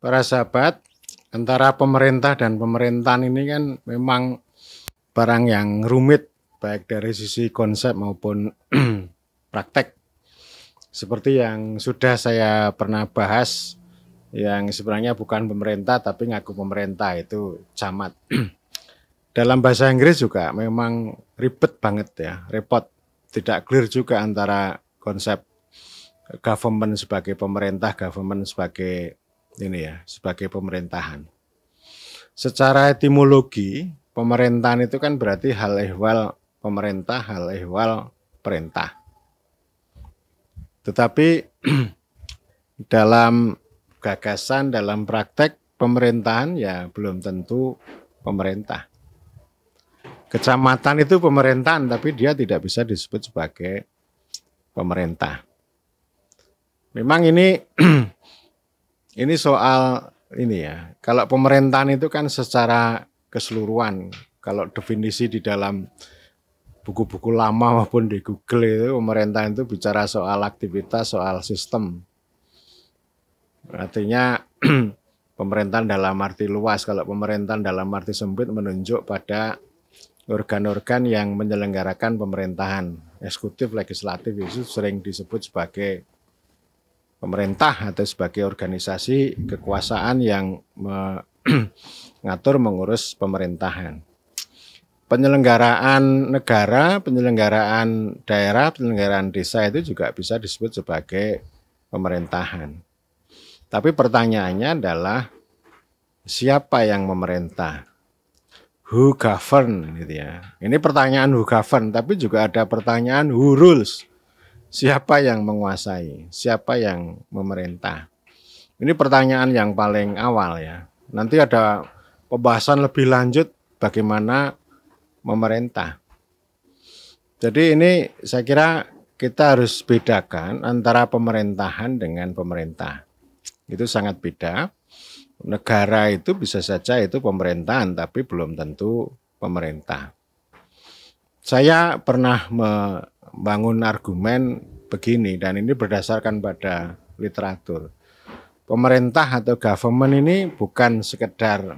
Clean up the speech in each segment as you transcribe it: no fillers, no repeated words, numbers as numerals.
Para sahabat, antara pemerintah dan pemerintahan ini kan memang barang yang rumit, baik dari sisi konsep maupun praktek. Seperti yang sudah saya pernah bahas, yang sebenarnya bukan pemerintah tapi ngaku pemerintah, itu camat. Dalam bahasa Inggris juga memang ribet banget ya, repot. Tidak clear juga antara konsep government sebagai pemerintah, government sebagai sebagai pemerintahan. Secara etimologi, pemerintahan itu kan berarti hal ehwal pemerintah, hal ehwal perintah. Tetapi dalam gagasan, dalam praktek pemerintahan ya belum tentu pemerintah. Kecamatan itu pemerintahan, tapi dia tidak bisa disebut sebagai pemerintah. Memang ini soal ini ya. Kalau pemerintahan itu kan secara keseluruhan. Kalau definisi di dalam buku-buku lama maupun di Google itu, pemerintahan itu bicara soal aktivitas, soal sistem. Artinya pemerintahan dalam arti luas. Kalau pemerintahan dalam arti sempit menunjuk pada organ-organ yang menyelenggarakan pemerintahan. Eksekutif, legislatif itu sering disebut sebagai pemerintah atau sebagai organisasi kekuasaan yang mengatur mengurus pemerintahan. Penyelenggaraan negara, penyelenggaraan daerah, penyelenggaraan desa itu juga bisa disebut sebagai pemerintahan. Tapi pertanyaannya adalah siapa yang memerintah? Who govern gitu ya. Ini pertanyaan who govern, tapi juga ada pertanyaan who rules. Siapa yang menguasai? Siapa yang memerintah? Ini pertanyaan yang paling awal ya. Nanti ada pembahasan lebih lanjut bagaimana memerintah. Jadi ini saya kira kita harus bedakan antara pemerintahan dengan pemerintah. Itu sangat beda. Negara itu bisa saja itu pemerintahan, tapi belum tentu pemerintah. Saya pernah membangun argumen begini, dan ini berdasarkan pada literatur. Pemerintah atau government ini bukan sekedar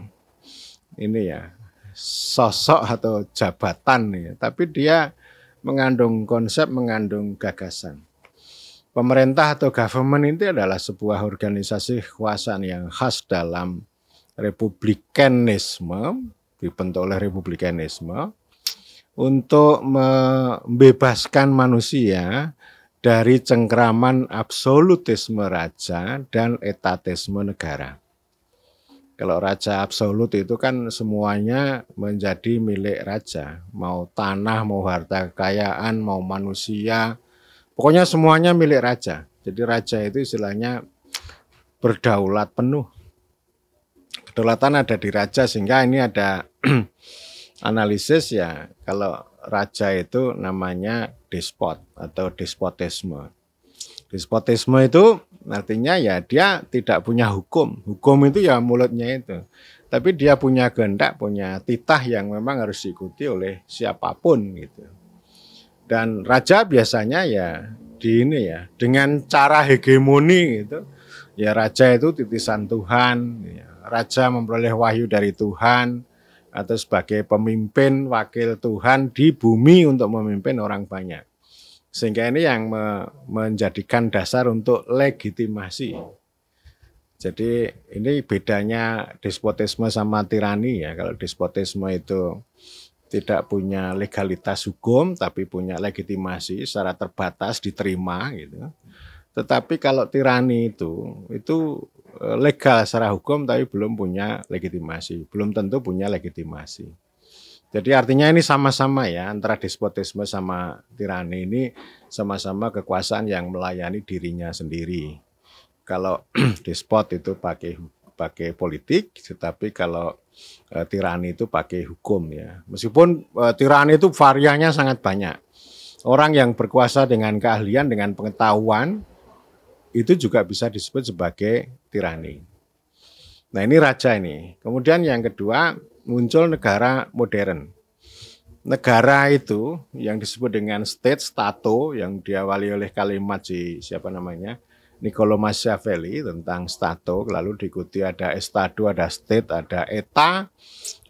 ini ya, sosok atau jabatan ya, tapi dia mengandung konsep, mengandung gagasan. Pemerintah atau government itu adalah sebuah organisasi kekuasaan yang khas dalam republikanisme, dibentuk oleh republikanisme, untuk membebaskan manusia dari cengkraman absolutisme raja dan etatisme negara. Kalau raja absolut itu kan semuanya menjadi milik raja, mau tanah, mau harta kekayaan, mau manusia, pokoknya semuanya milik raja. Jadi raja itu istilahnya berdaulat penuh. Kedaulatan ada di raja, sehingga ini ada analisis ya, kalau raja itu namanya despot atau despotisme. Despotisme itu artinya ya dia tidak punya hukum. Hukum itu ya mulutnya itu. Tapi dia punya kehendak, punya titah yang memang harus diikuti oleh siapapun gitu. Dan raja biasanya ya di ini ya, dengan cara hegemoni gitu. Ya raja itu titisan Tuhan, ya. Raja memperoleh wahyu dari Tuhan atau sebagai pemimpin wakil Tuhan di bumi untuk memimpin orang banyak. Sehingga ini yang menjadikan dasar untuk legitimasi. Jadi ini bedanya despotisme sama tirani ya. Kalau despotisme itu tidak punya legalitas hukum, tapi punya legitimasi secara terbatas diterima gitu. Tetapi kalau tirani itu legal secara hukum tapi belum punya legitimasi, belum tentu punya legitimasi. Jadi artinya ini sama-sama ya, antara despotisme sama tirani ini sama-sama kekuasaan yang melayani dirinya sendiri. Kalau despot itu pakai politik, tetapi kalau tirani itu pakai hukum ya. Meskipun tirani itu variannya sangat banyak. Orang yang berkuasa dengan keahlian, dengan pengetahuan, itu juga bisa disebut sebagai tirani. Nah ini raja ini. Kemudian yang kedua, muncul negara modern. Negara itu yang disebut dengan state, stato, yang diawali oleh kalimat siapa namanya, Niccolo Machiavelli tentang Stato, lalu diikuti ada Estado, ada State, ada Eta,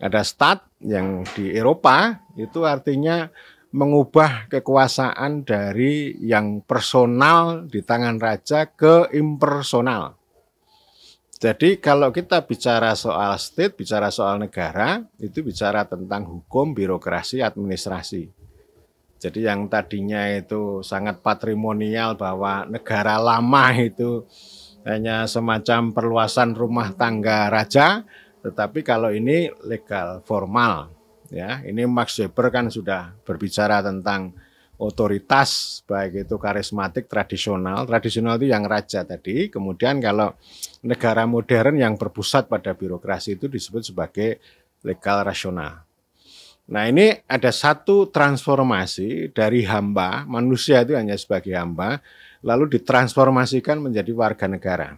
ada Stat yang di Eropa itu artinya mengubah kekuasaan dari yang personal di tangan raja ke impersonal. Jadi kalau kita bicara soal state, bicara soal negara, itu bicara tentang hukum, birokrasi, administrasi. Jadi yang tadinya itu sangat patrimonial bahwa negara lama itu hanya semacam perluasan rumah tangga raja, tetapi kalau ini legal, formal. Ya, ini Max Weber kan sudah berbicara tentang otoritas, baik itu karismatik, tradisional. Tradisional itu yang raja tadi. Kemudian kalau negara modern yang berpusat pada birokrasi itu disebut sebagai legal rasional. Nah ini ada satu transformasi dari hamba, manusia itu hanya sebagai hamba, lalu ditransformasikan menjadi warga negara.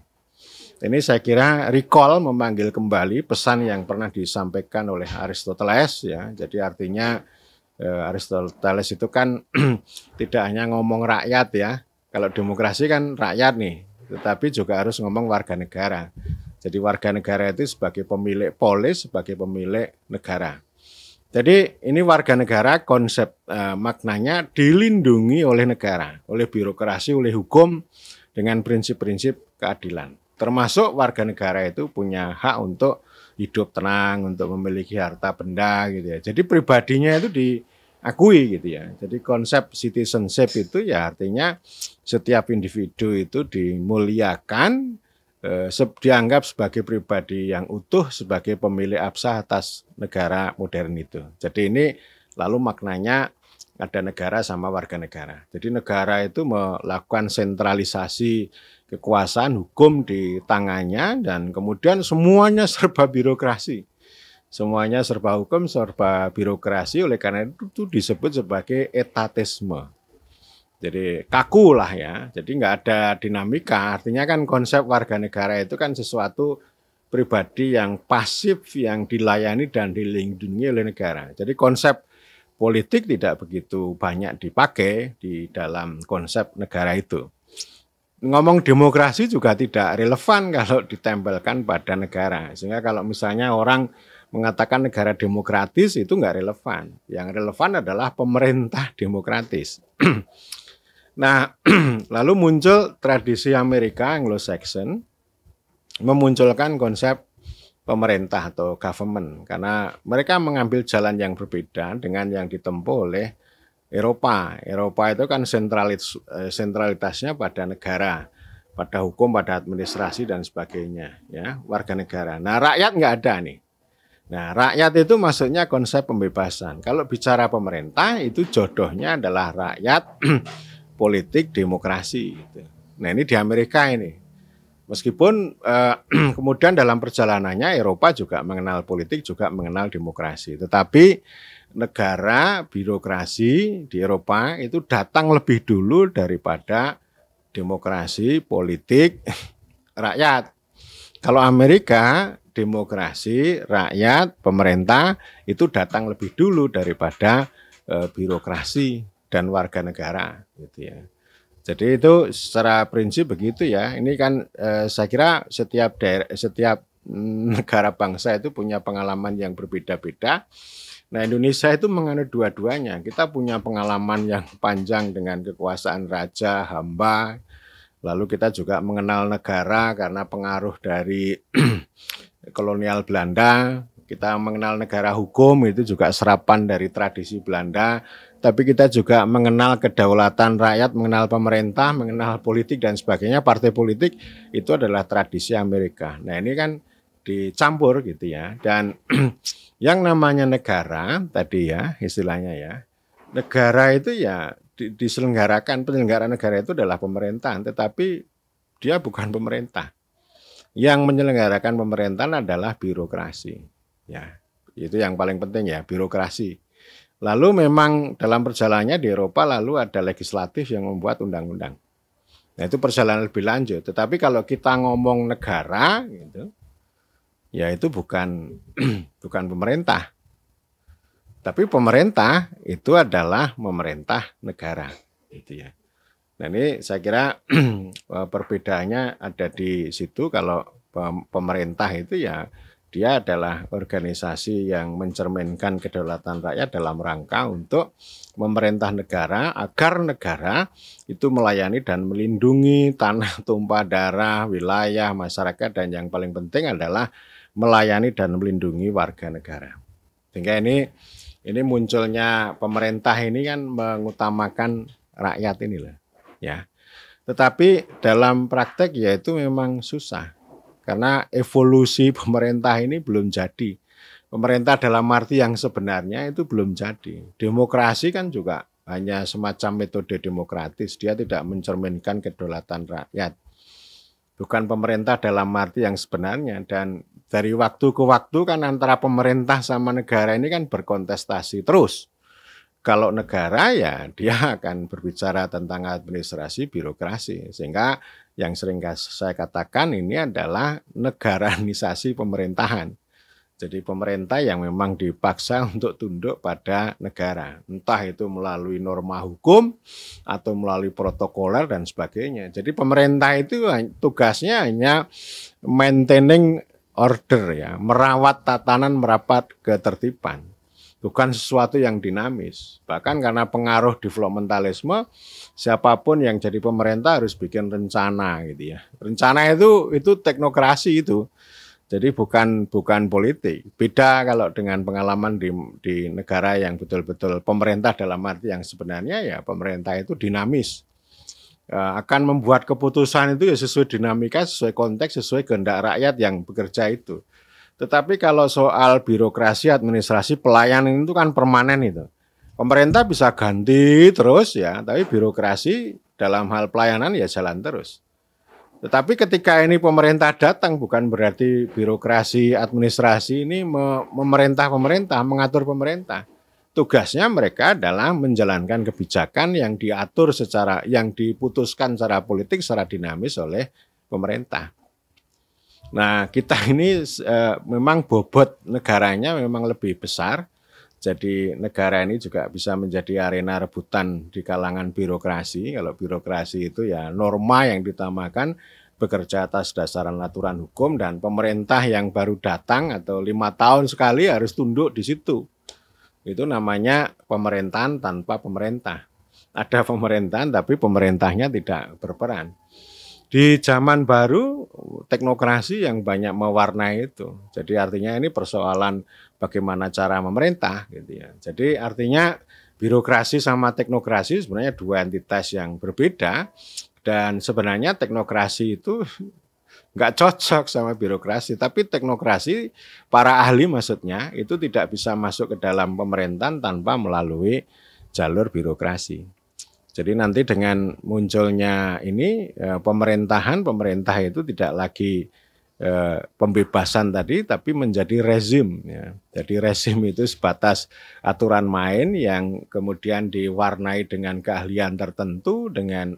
Ini saya kira recall, memanggil kembali pesan yang pernah disampaikan oleh Aristoteles, ya. Jadi artinya Aristoteles itu kan tidak hanya ngomong rakyat ya. Kalau demokrasi kan rakyat nih, tetapi juga harus ngomong warga negara. Jadi warga negara itu sebagai pemilik polis, sebagai pemilik negara. Jadi ini warga negara konsep maknanya dilindungi oleh negara, oleh birokrasi, oleh hukum dengan prinsip-prinsip keadilan. Termasuk warga negara itu punya hak untuk hidup tenang, untuk memiliki harta benda gitu ya. Jadi pribadinya itu diakui gitu ya. Jadi konsep citizenship itu ya artinya setiap individu itu dimuliakan, dianggap sebagai pribadi yang utuh, sebagai pemilik absah atas negara modern itu. Jadi ini lalu maknanya ada negara sama warga negara. Jadi negara itu melakukan sentralisasi kekuasaan hukum di tangannya dan kemudian semuanya serba birokrasi. Semuanya serba hukum, serba birokrasi, oleh karena itu disebut sebagai etatisme. Jadi kaku lah ya, jadi nggak ada dinamika. Artinya kan konsep warga negara itu kan sesuatu pribadi yang pasif, yang dilayani dan dilindungi oleh negara. Jadi konsep politik tidak begitu banyak dipakai di dalam konsep negara itu. Ngomong demokrasi juga tidak relevan kalau ditempelkan pada negara. Sehingga kalau misalnya orang mengatakan negara demokratis itu nggak relevan. Yang relevan adalah pemerintah demokratis. Nah, lalu muncul tradisi Amerika Anglo-Saxon memunculkan konsep pemerintah atau government karena mereka mengambil jalan yang berbeda dengan yang ditempuh oleh Eropa. Eropa itu kan sentralitasnya pada negara, pada hukum, pada administrasi dan sebagainya, ya, warga negara. Nah, rakyat nggak ada nih. Nah, rakyat itu maksudnya konsep pembebasan. Kalau bicara pemerintah itu jodohnya adalah rakyat, politik, demokrasi. Gitu. Nah, ini di Amerika ini. Meskipun kemudian dalam perjalanannya Eropa juga mengenal politik, juga mengenal demokrasi. Tetapi negara birokrasi di Eropa itu datang lebih dulu daripada demokrasi, politik, rakyat. Kalau Amerika, demokrasi, rakyat, pemerintah itu datang lebih dulu daripada birokrasi dan warga negara, gitu ya. Jadi itu secara prinsip begitu ya. Ini kan saya kira setiap negara bangsa itu punya pengalaman yang berbeda-beda. Nah, Indonesia itu menganut dua-duanya. Kita punya pengalaman yang panjang dengan kekuasaan raja, hamba. Lalu kita juga mengenal negara karena pengaruh dari kolonial Belanda. Kita mengenal negara hukum itu juga serapan dari tradisi Belanda. Tapi kita juga mengenal kedaulatan rakyat, mengenal pemerintah, mengenal politik dan sebagainya. Partai politik itu adalah tradisi Amerika. Nah, ini kan dicampur gitu ya. Dan yang namanya negara tadi ya istilahnya ya. Negara itu ya diselenggarakan, penyelenggara negara itu adalah pemerintahan, tetapi dia bukan pemerintah. Yang menyelenggarakan pemerintahan adalah birokrasi. Ya, itu yang paling penting ya, birokrasi. Lalu memang dalam perjalanannya di Eropa lalu ada legislatif yang membuat undang-undang. Nah, itu perjalanan lebih lanjut. Tetapi kalau kita ngomong negara gitu, ya itu bukan bukan pemerintah. Tapi pemerintah itu adalah memerintah negara, gitu ya. Nah ini saya kira perbedaannya ada di situ. Kalau pemerintah itu ya dia adalah organisasi yang mencerminkan kedaulatan rakyat dalam rangka untuk memerintah negara agar negara itu melayani dan melindungi tanah tumpah darah, wilayah, masyarakat, dan yang paling penting adalah melayani dan melindungi warga negara. Sehingga ini munculnya pemerintah ini kan mengutamakan rakyat inilah, ya. Tetapi dalam praktek ya itu memang susah karena evolusi pemerintah ini belum jadi. Pemerintah dalam arti yang sebenarnya itu belum jadi. Demokrasi kan juga hanya semacam metode demokratis, dia tidak mencerminkan kedaulatan rakyat. Bukan pemerintah dalam arti yang sebenarnya, dan dari waktu ke waktu kan antara pemerintah sama negara ini kan berkontestasi terus. Kalau negara ya dia akan berbicara tentang administrasi birokrasi, sehingga yang sering saya katakan ini adalah negaranisasi pemerintahan. Jadi pemerintah yang memang dipaksa untuk tunduk pada negara, entah itu melalui norma hukum atau melalui protokoler dan sebagainya. Jadi pemerintah itu tugasnya hanya maintaining order, ya, merawat tatanan, merapat ketertiban. Bukan sesuatu yang dinamis. Bahkan karena pengaruh developmentalisme, siapapun yang jadi pemerintah harus bikin rencana gitu ya. Rencana itu teknokrasi itu. Jadi bukan politik. Beda kalau dengan pengalaman di negara yang betul-betul pemerintah dalam arti yang sebenarnya ya pemerintah itu dinamis. Akan membuat keputusan itu ya sesuai dinamika, sesuai konteks, sesuai kehendak rakyat yang bekerja itu. Tetapi kalau soal birokrasi, administrasi, pelayanan itu kan permanen itu. Pemerintah bisa ganti terus ya, tapi birokrasi dalam hal pelayanan ya jalan terus. Tetapi ketika ini pemerintah datang bukan berarti birokrasi, administrasi ini memerintah, mengatur pemerintah. Tugasnya mereka adalah menjalankan kebijakan yang diatur yang diputuskan secara politik, secara dinamis oleh pemerintah. Nah, kita ini memang bobot negaranya memang lebih besar. Jadi negara ini juga bisa menjadi arena rebutan di kalangan birokrasi. Kalau birokrasi itu ya norma yang ditamakan, bekerja atas dasaran aturan hukum, dan pemerintah yang baru datang atau 5 tahun sekali harus tunduk di situ. Itu namanya pemerintahan tanpa pemerintah. Ada pemerintahan tapi pemerintahnya tidak berperan. Di zaman baru, teknokrasi yang banyak mewarnai itu. Jadi artinya ini persoalan bagaimana cara memerintah gitu ya. Jadi artinya birokrasi sama teknokrasi sebenarnya dua entitas yang berbeda, dan sebenarnya teknokrasi itu nggak cocok sama birokrasi, tapi teknokrasi para ahli maksudnya itu tidak bisa masuk ke dalam pemerintahan tanpa melalui jalur birokrasi. Jadi nanti dengan munculnya ini pemerintah itu tidak lagi pembebasan tadi, tapi menjadi rezim. Ya. Jadi rezim itu sebatas aturan main yang kemudian diwarnai dengan keahlian tertentu, dengan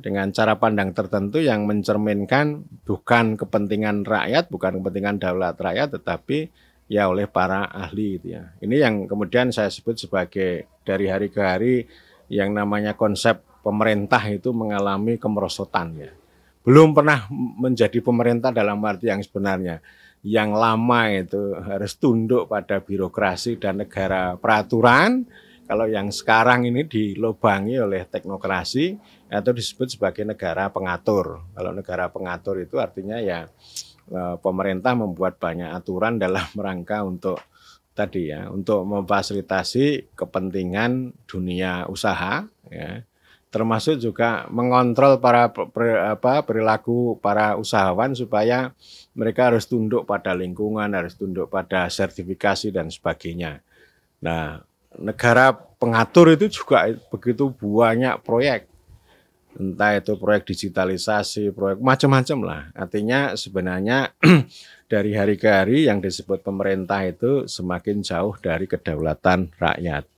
dengan cara pandang tertentu yang mencerminkan bukan kepentingan rakyat, bukan kepentingan daulat rakyat, tetapi ya oleh para ahli itu ya. Ini yang kemudian saya sebut sebagai dari hari ke hari yang namanya konsep pemerintah itu mengalami kemerosotan ya. Belum pernah menjadi pemerintah dalam arti yang sebenarnya. Yang lama itu harus tunduk pada birokrasi dan negara peraturan. Kalau yang sekarang ini dilobangi oleh teknokrasi atau disebut sebagai negara pengatur. Kalau negara pengatur itu artinya ya pemerintah membuat banyak aturan dalam rangka untuk tadi ya, untuk memfasilitasi kepentingan dunia usaha ya, termasuk juga mengontrol perilaku para usahawan supaya mereka harus tunduk pada lingkungan, harus tunduk pada sertifikasi dan sebagainya. Nah, negara pengatur itu juga begitu banyak proyek. Entah itu proyek digitalisasi, proyek macam-macam lah. Artinya sebenarnya dari hari ke hari yang disebut pemerintah itu semakin jauh dari kedaulatan rakyat.